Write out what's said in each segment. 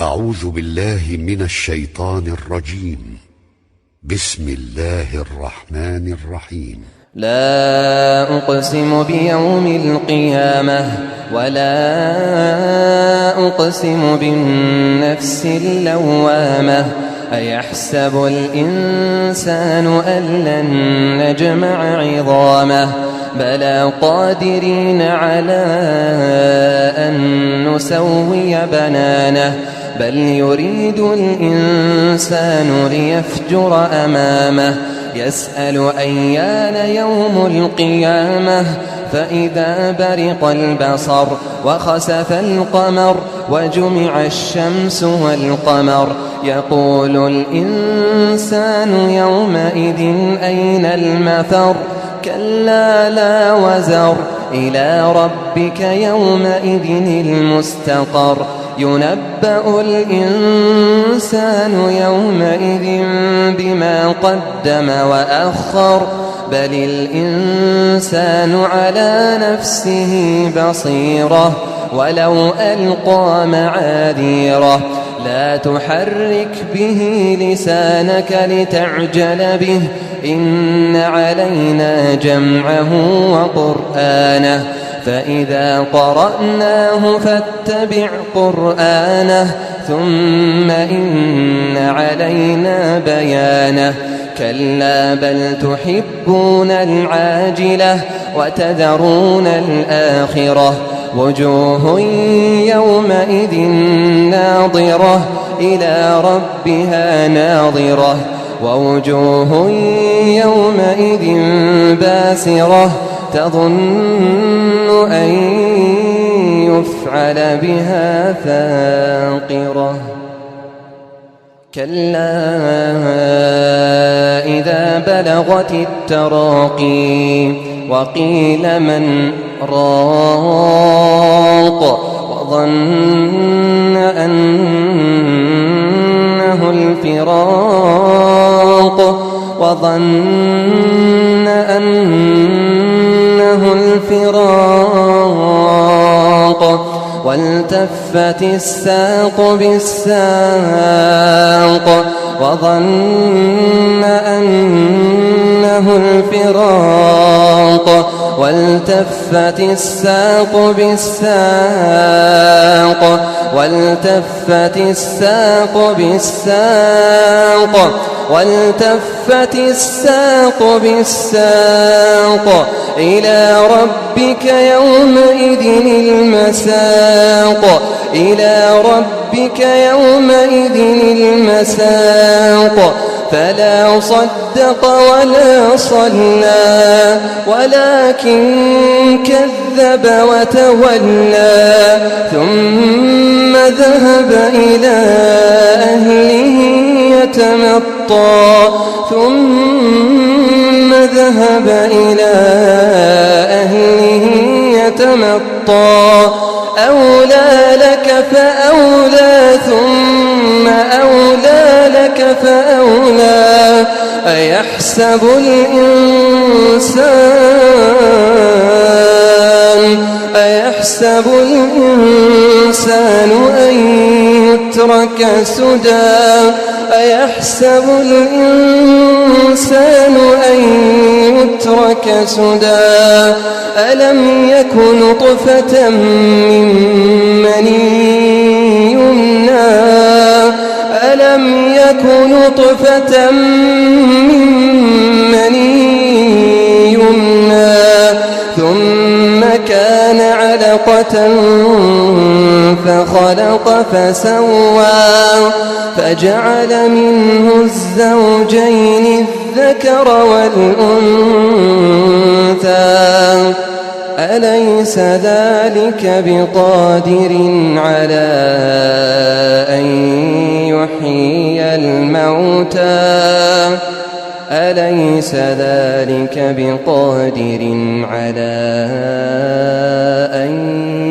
أعوذ بالله من الشيطان الرجيم. بسم الله الرحمن الرحيم. لا أقسم بيوم القيامة ولا أقسم بالنفس اللوامة أيحسب الإنسان أن لن نجمع عظامه بلى قادرين على أن نسوي بنانه بل يريد الإنسان ليفجر أمامه يسأل أيان يوم القيامة فإذا برق البصر وخسف القمر وجمع الشمس والقمر يقول الإنسان يومئذ أين المفر كلا لا وزر إلى ربك يومئذ المستقر ينبأ الإنسان يومئذ بما قدم وأخر بل الإنسان على نفسه بصيرة ولو ألقى معاذيره لا تحرك به لسانك لتعجل به إن علينا جمعه وقرآنه فإذا قرأناه فاتبع قرآنه ثم إن علينا بيانه كلا بل تحبون العاجلة وتذرون الآخرة وجوه يومئذ ناظرة إلى ربها ناظرة ووجوه يومئذ باسرة تظن أن يفعل بها فاقرة كلا إذا بلغت التراقي وقيل من راق وظن أنه الفراق والتفت الساق بالساق وظن أنه الفراق والتفت الساق بالساق والتفت الساق بالساق والتفت الساق بالساق إلى ربك يومئذ المساق إلى ربك يومئذ المساق فلا صدق ولا صلى ولكن كذب وتولى ثم ذهب إلى أهله يتمطى ثم ذهب إلى أهله يتمطى أولى لك فأولى ثم أولى لك فأولى أيحسب الإنسان أن يترك سدى أيحسب الإنسان أن يترك سدى ألم يك نطفة من مني يمنى ألم يك نطفة من مني يمنى ثم كان علقة فخلق فسوى فجعل منه الزوجين الذكر والأنثى أليس ذلك بقادر على أن يحيي الموتى أليس ذلك بقادر على أن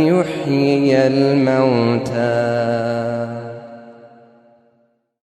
يحيي الموتى